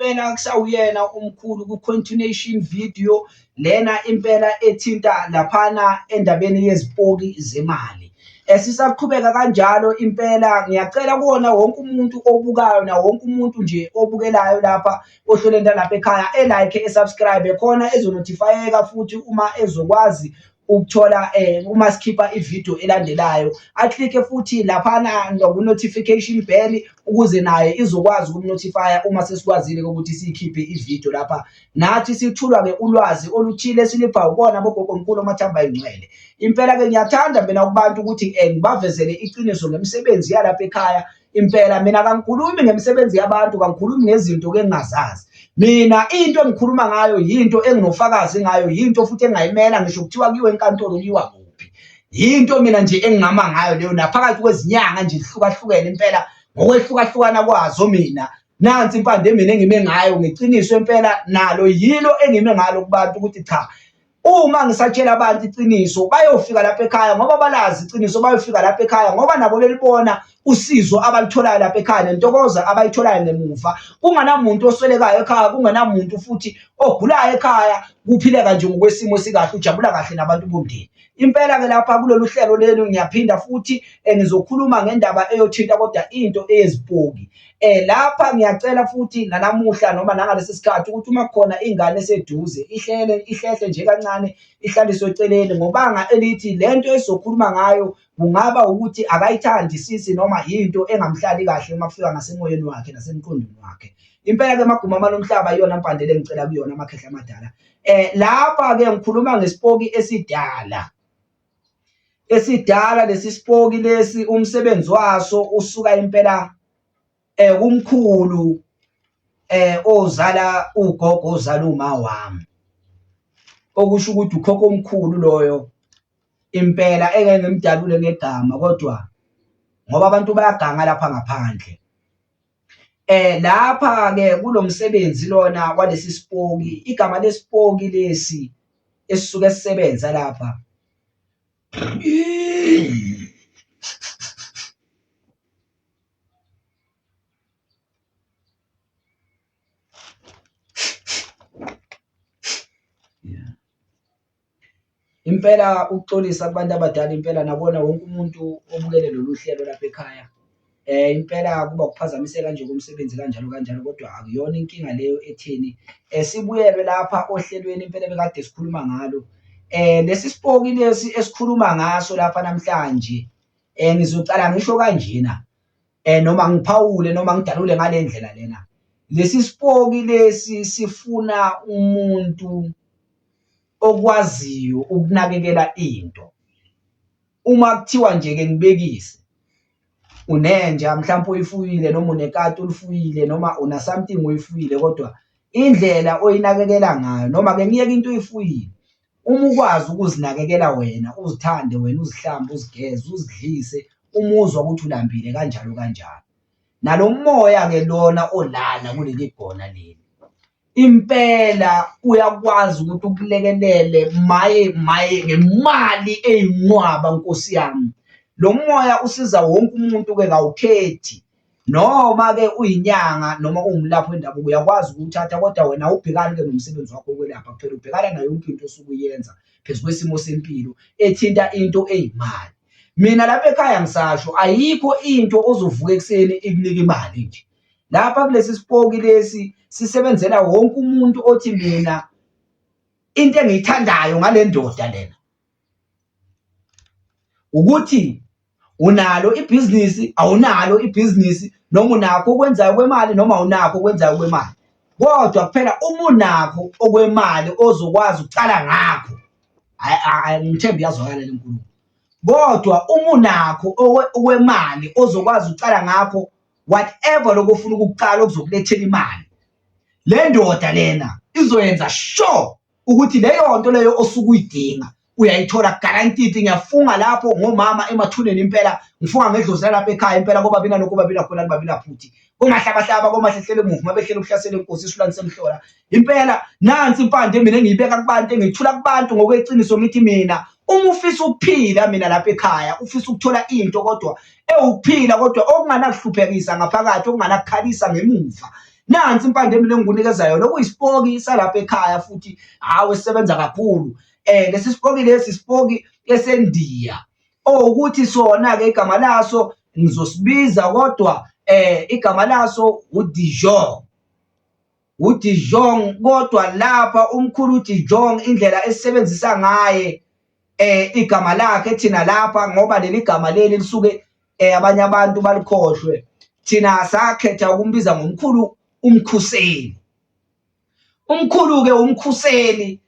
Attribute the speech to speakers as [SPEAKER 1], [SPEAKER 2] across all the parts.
[SPEAKER 1] impela kusawuyena umkhulu ku-continuation video lena impela ethinta laphana endabeni yezipoki zemali. Sisaqhubeka kanjalo impela ngiyacela kuwona wonke umuntu obukayo na wonke umuntu nje obukelayo lapha ohlelweni lapha ekhaya like esubscribe khona ezonotifyeka futhi uma ezokwazi ukuthola uma sikhipha ivideo elandelayo aclicke futhi laphana noku-notification bell ukuze naye izokwazi ukumnotifya uma sesikwazile ukuthi siyikhiphe ivideo lapha nathi sithulwa-ke ulwazi oluthile silipha ukona bogogo-mkhulu amathamba ingcwele. Impela-ke ngiyathanda mina kubantu ukuthi ngibavezele iqiniso ngemisebenzi yalapha ekhaya. Impela mina kangikhulumi ngemisebenzi yabantu, kangikhulumi ngezinto-ke engingazazi. Mina into engikhuluma ngayo yinto enginofakazi ngayo, yinto futhi engayimela ngisho kuthiwa kiwe enkantolo kiwa kuphi. Yinto mina nje engingama ngayo leyo naphakathi kwezinyanga nje zihlukahlukene impela ngokwehlukahlukana kwazo. Mina nansi impande mina engime ngayo ngeqiniso impela nalo yilo engime ngalo kubantu ukuthi cha, uma ngisatshela abantu iqiniso bayofika lapha ekhaya ngoba balazi iqiniso, bayofika lapha ekhaya ngoba nabo belibona usizo abalitholayo lapha ekhaya nentokoza abayitholayo ngemuva. Kunganamuntu oswelekayo ekhaya, kunganamuntu futhi ogulayo ekhaya, kuphileka nje ngokwesimo sikahle, ujabula kahle nabantu bomndeni. Impela-ke lapha kulolu hlelo lelo ngiyaphinda futhi ngizokhuluma ngendaba eyothinta kodwa into eyezipoki. Lapha ngiyacela futhi nanamuhla noma nangalesi sikhathi ukuthi uma kukhona ingane eseduze ihlehle nje kancane ihlaliswe eceleni ngobanga elithi lento esizokhuluma ngayo kungaba ukuthi akayithandi sisi noma yinto engamhlali kahle uma kufika ngasemoyeni wakhe nasemqondweni wakhe. Impela-ke maguma amalomhlaba iyona mpandele engicela kuyona amakhehla amadala. Lapha-ke ngikhuluma ngesipoki esidala. Lesi sipoki lesi umsebenzi waso usuka impela kumkhulu ozala ugogo ozala uma wami, okusho ukuthi ukhokho omkhulu loyo. Impela engeke ngimdalule ngegama kodwa ngoba abantu bayaganga lapha ngaphandle. Lapha-ke kulo msebenzi lona walesi sipoki, igama lesipoki lesi esisuke sisebenza lapha impela ukuxolisa kubantu abadala. Impela nabona wonke umuntu obukele lolu hlelo lapha ekhaya, impela kuba ukuphazamiseka nje komsebenzi kanjalo kodwa akuyona inkinga leyo etheni. Sibuyelwe lapha ohlelweni impela bekade sikhuluma ngalo. Lesi sipoki lesi esikhuluma ngaso lapha namhlanje, ngizocala ngisho kanjena noma ngiphawule noma ngidalule ngale ndlela lena. Lesi sipoki lesi sifuna umuntu okwaziyo ukunakekela into. Uma kuthiwa nje-ke ngibekise unenja mhlawumbe uyifuyile noma unekati ulifuyile noma una something uyifuyile, kodwa indlela oyinakekela ngayo noma-ke ngiyeke into oyifuyile, uma ukwazi ukuzinakekela wena, uzithande wena, uzihlambe, uzigeze, uzidlise, umuzwa ukuthi ulambile kanjalo nalo moya-ke lona olana kuleli gona leli, impela uyakwazi ukuthi ukulekelele maye ngemali eyinqwaba. Nkosi yami, lo moya usiza wonke umuntu-ke kawukhethi noma-ke uyinyanga noma uwumlaphi wendabuko, uyakwazi ukuwuthatha kodwa wena awubhekani-ke nomsebenzi wakho wokwelapha kuphela, ubhekana nayo yonke into osuke uyenza phezu kwesimo sempilo ethinta into eyimali. Mina lapha ekhaya ngisasho ayikho into ozovuka ekuseni ikunika imali nje. Lapha kulesi sipoki lesi sisebenzela wonke umuntu othi mina into engiyithandayo ngale ndoda lena ukuthi unalo ibhizinisi, awunalo ibhizinisi, noma unakho okwenzayo kwemali noma awunakho okwenzayo kwemali, kodwa kuphela uma unakho okwemali ozokwazi ukucala ngakho. Ngithemba iyazwakala le nkulumo. Kodwa uma unakho okwemali ozokwazi ukucala ngakho whatever lokho ufuna ukukucala okuzokulethela imali, le ndoda lena izoyenza sure ukuthi leyo nto leyo osuke uyidinga uyayithola guaranteed. Ngiyafunga lapho ngomama emathuneni, impela ngifunga ngedlozi lapha ekhaya impela kobabina nokubabina khona libabina futhi komahlabahlaba komahlehlele emuva uma behlele ukuhlasela inkosi isilwane semhlola. Impela nansi impande mina engiyibeka kubantu, engiyithula kubantu ngokweqiniso ngithi mina uma ufisa ukuphila mina lapha ekhaya, ufisa ukuthola into kodwa ewukuphila kodwa okunganakuhluphekisa ngaphakathi, okunganakukhalisa ngemuva, nansi impande mina engikunikeza yona okuyisipoki salapha ekhaya futhi hawe sisebenza kakhulu. Lesi sipoki lesi sipoki esendiya ukuthi sona-ke igama laso ngizosibiza kodwa igama laso uDijon. uDijon kodwa lapha umkhulu uDijon indlela esisebenzisa ngaye igama lakhe thina lapha ngoba leli gama leli lisuke abanye abantu balikhohlwe, thina sakhetha ukumbiza ngomkhulu uMkhuseli. Umkhulu-ke uMkhuseli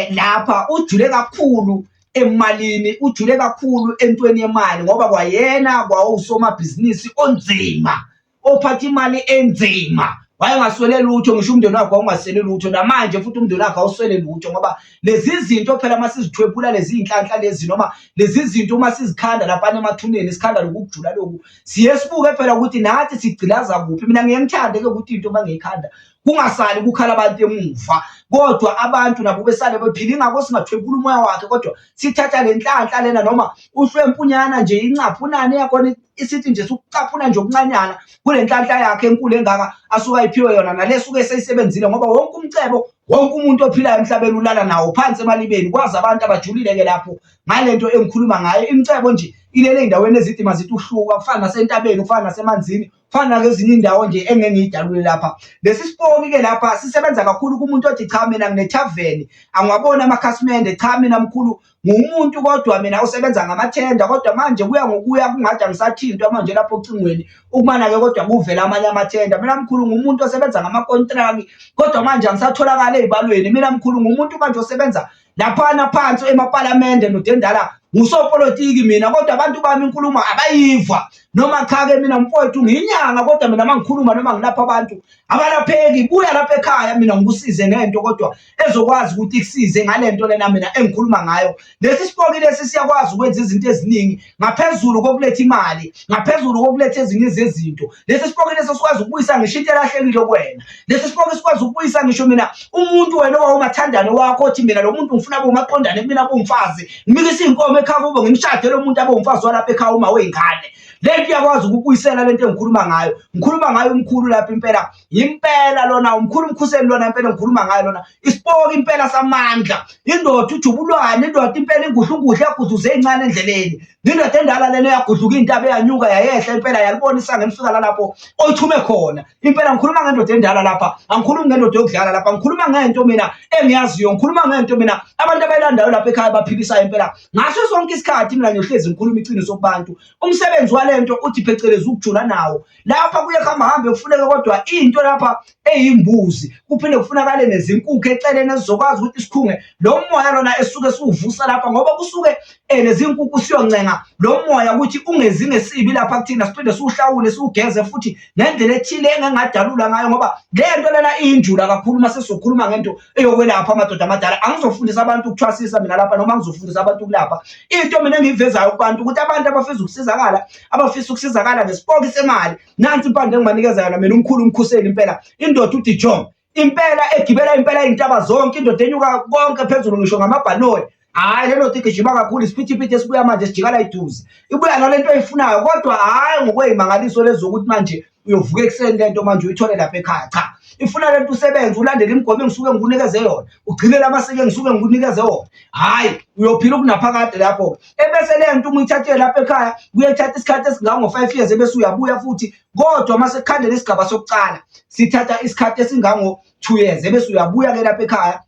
[SPEAKER 1] lapha ujule kakhulu emalini, ujule kakhulu entweni yemali ngoba kwayena kwawusomabhizinisi onzima ophatha imali enzima, wayengaswele lutho, ngisho umndeni wakhe wawungaswele lutho, namanje futhi umndeni wakhe awuswele lutho ngoba lezi zinto phela uma sizithwephula lezi iy'nhlanhla lezi noma lezi zinto uma sizikhanda laphana emathuneni isikhanda lokukujula lokhu siye sibuke phela ukuthi nathi sigcilaza kuphi. Mina ngiye ngithande-ke ukuthi into uma ngiyikhanda kungasali kukhala abantu emuva, kodwa abantu nabo besale bephila. Ingakho singathwephula umoya wakhe kodwa sithatha le nhlanhla lena noma uhlwempunyana nje incaphu nani yakhona isithi nje sukucaphuna nje okuncanyana kule nhlanhla yakhe enkulu engaka asuke ayiphiwe yona, nale suke seyisebenzile ngoba wonke umcebo, wonke umuntu ophilayo emhlabeni ulala nawo phansi emalibeni. Kwazi abantu abajulile-ke lapho ngale nto engikhuluma ngayo. Imicebo nje ilele ey'ndaweni ezidima zithi uhluka, kufana nasentabeni, kufana nasemanzini, kufana nakezinye indawo nje engeke ngiyidalule lapha. Lesi sipoki-ke lapha sisebenza kakhulu kumuntu othi cha mina nginethaveni, angiwaboni amakhasimende, cha mina mkhulu ngumuntu kodwa mina usebenza ngamathenda, kodwa manje kuya ngokuya kungathi angisathintwa manje lapho ocingweni ukumana-ke kodwa kuvela amanye amathenda. Mina mkhulu ngumuntu osebenza ngamakontraki kodwa manje angisatholakala ey'balweni. Mina mkhulu ngumuntu manje osebenza laphana phansi emapalamende nodendala, ngusopolitiki mina kodwa abantu bami inkulumo abayiva. Noma cha-ke mina mfowethu ngiyinyanga kodwa mina mangikhuluma noma ngilapha abantu abalapheki, buya lapha ekhaya mina ngikusize ngento kodwa ezokwazi ukuthi ikusize ngale nto lena mina engikhuluma ngayo. Lesi sipoki lesi siyakwazi ukwenza izinto eziningi ngaphezulu kokuletha imali, ngaphezulu kokuletha ezinye zezinto. Lesi sipoki lesi sikwazi ukubuyisa ngisho into elahlekile kuwena. Lesi sipoki sikwazi ukubuyisa ngisho mina umuntu wena owawumathandane wakho othi mina lo muntu ngifuna bomaqondane mina bomfazi, ngimikisa iy'nkomo ekhaya kubo ngimshade lo muntu abomfazi walapha ekhaya uma wey'ngane. Lento iyakwazi ukubuyisela lento engikhuluma ngayo. Ngikhuluma ngayo umkhulu lapha impela, impela lona umkhulu uMkhuseli lona impela ngikhuluma ngayo lona. Isipoki impela samandla, indoda ujubulwane, indoda impela inguhlunguhle yaguduza ey'ncane endleleni, indoda endala lena yagudluka intaba eyanyuka yayehla impela yalibona isanga elifika lapho oyithume khona. Impela ngikhuluma ngendoda endala lapha, angikhulumi ngendoda yokudlala lapha, ngikhuluma ngento mina engiyaziyo, ngikhuluma ngento mina abantu abayilandayo lapha ekhaya baphilisayo impela. Ngaso sonke isikhathi mina ngiyohlezi ngikhuluma iqiniso kubantu. Umsebenzi lento uthi phecelezi ukujula nawo lapha kuye hambe kufuneka kodwa into lapha eyimbuzi, kuphinde kufunakale nezinkukhu eceleni ezizokwazi ukuthi sikhunge lo moya lona esuke siwuvusa lapha ngoba kusuke lezi nkukhu siyoncenga lo moya ukuthi ungezi ngesibi lapha kuthina, siphinde siwuhlawule siwugeze futhi ngendlela ethile engangadalula ngayo ngoba le nto lena iyinjula kakhulu. Uma sesizokhuluma ngento eyokwelapha amadoda amadala, angizofundisa abantu ukuthwasisa mina lapha noma ngizofundisa abantu ukulapha. Into mina engiyivezayo kubantu ukuthi abantu abafisa ukusizakala, abafisa ukusizakala ngesipoki semali, nansi impande engibanikeza yona mina umkhulu uMkhuseli impela, indoda uDijon impela egibela impela iy'ntaba zonke, indoda enyuka konke phezulu ngisho ngamabhanoyi. Hhayi le ndoda igijima kakhulu, isiphithiphithi esibuya manje sijikala iduze, ibuya nalento oyifunayo kodwa hhayi ngokwey'mangaliso lezi zokuthi manje uyovuka ekuseni lento manje uyithole lapha ekhaya. Cha, ifuna lento usebenze ulandele imigomo engisuke ngikunikeze yona, ugcinele amasiko engisuke ngikunikeze wona. Hhayi uyophila ukunaphakade lapho ebese le nto uma uyithathile lapha ekhaya kuyethatha isikhathi esingango-5 years ebese uyabuya futhi. Kodwa uma sekukhandela isigaba sokucala sithatha isikhathi esingango-2 years ebese uyabuya-ke lapha ekhaya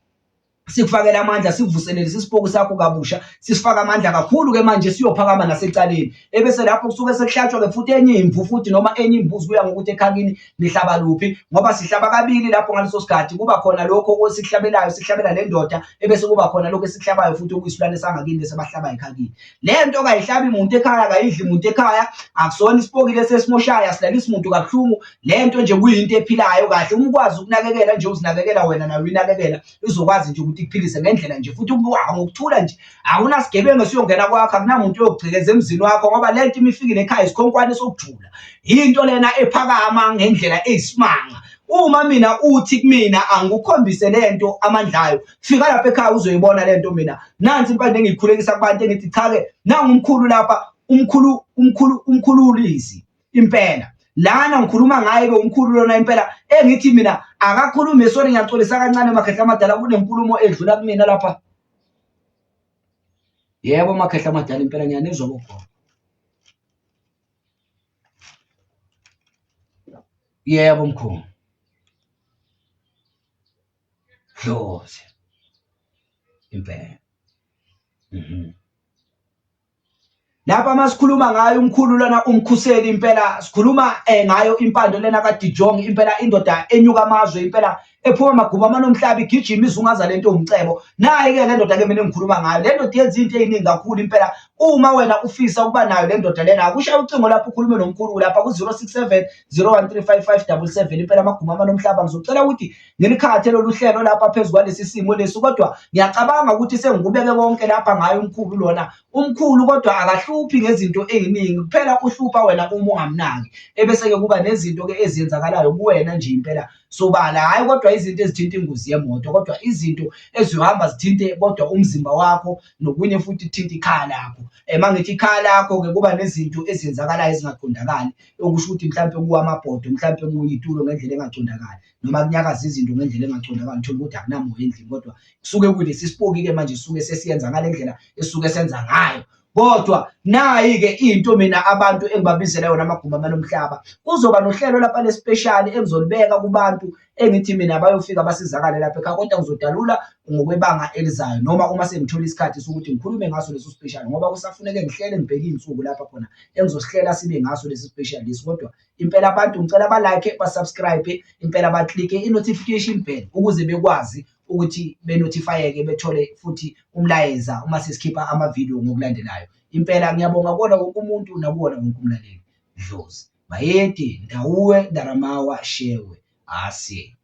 [SPEAKER 1] sikufakela amandla, sikuvuselele isipoki sakho kabusha, sisifaka amandla kakhulu-ke manje siyophakama nasecaleni. Ebese lapho kusuke sekuhlatshwa-ke futhi enye imvu futhi noma enye imbuzi, kuya ngokuthi ekhakini nihlaba luphi ngoba sihlaba kabili lapho ngaleso sikhathi. Kuba khona lokho okusikuhlabelayo, sihlabela le ndoda ebese kuba khona lokho esikuhlabayo futhi okuyisilwane sangakini sebahlaba ekhakini. Le nto kayihlabi muntu ekhaya, kayidli muntu ekhaya, akusona isipoki lesi esimoshayo, asilalisi muntu kabuhlungu. Le nto nje kuyinto ephilayo kahle. Uma ukwazi ukunakekela nje uzinakekela wena nayo uyinakekela, izokwazi nje ukuthi ikuphilise ngendlela nje futhi ngokuthula nje. Akunasigebengu siyongena kwakho, akunamuntu oyokugcikeza emzini wakho ngoba le nto imifikile ekhaya isikhonkwane sokujula, into lena ephakama ngendlela eyisimanga. Uma mina uthi kumina angikukhombise le nto amandlayo, fika lapha ekhaya uzoyibona le nto. Mina nansi impande engiyikhulekisa kubantu engithi cha-ke nangumkhulu lapha, umkhulu Ulisi impela. lana ngikhuluma ngayo-ke umkhulu lona impela engithi mina akakhulume sori ngiyaxolisa kancane makhehla amadala kunenkulumo edlula kumina lapha. Yebo makhehla amadala impela ngiyanizwa bogogo. Yebo mkhulu. Dlozi impela. Lapha masikhuluma ngayo umkhulu lana umkhuseli impela sikhuluma ngayo impando lena kaDijong impela indoda enyuka amazwe impela ephuma amaguba amanomhlaba igijima izungaza lento umcebo. Nayi-ke le ndoda ke mina engikhuluma ngayo le ndoda yenza into eziningi kakhulu impela. Uma wena ufisa ukuba nayo le ndoda lena akusha ucingo lapho ukhulume nomkhulu lapha ku-067 0135577 impela amaguma amanomhlaba. Ngizocela ukuthi ngilikhathe lolu hlelo lapha phezu kwalesi simo lesi, kodwa ngiyacabanga ukuthi sengikubeke konke lapha ngayo umkhulu lona. Umkhulu kodwa akahluphi ngezinto eziningi kuphela uhlupha wena uma ungamnaki, ebese-ke kuba nezinto-ke eziyenzakalayo kuwena nje impela sobala, hhayi kodwa izinto ezithinta ingozi yemoto, kodwa izinto eziyohamba zithinte kodwa umzimba wakho nokunye futhi kuthinta ikhaya lakho. Mangithi ikhaya lakho-ke kuba nezinto eziyenzakalayo ezingaqondakali, okusho ukuthi mhlawumpe kuwa amabhodo, mhlawumpe kuyitulo ngendlela engaqondakali, noma kunyakaza izinto ngendlela engaqondakali, uthole ukuthi akunamoya endlini, kodwa kusuke kulesi sipoki-ke manje suke sesiyenza ngale ndlela esuke senza ngayo. Kodwa nayi-ke into mina abantu engibabizela yona amaguma amanomhlaba, kuzoba nohlelo lapha lespeshali engizolibeka kubantu engithi mina bayofika basizakale lapha ekhaya, kodwa ngizodalula ngokwebanga elizayo, noma uma sengithola isikhathi sokuthi ngikhulume ngaso leso special, ngoba kusafuneke ngihlele ngibheke iy'nsuku lapha khona engizosihlela sibe ngaso lesi special lesi. Kodwa impela abantu ngicela ba-like, ba-subscribe, impela ba-click i-notification bell ukuze bekwazi ukuthi benotifayeke bethole futhi umlayeza uma sesikhipha amavidiyo ngokulandelayo. Impela ngiyabonga kuwona wonke umuntu nakuwona wonke umlaleli. Dlozi Bayede Ndawuwe Daramawa Shewe Asi.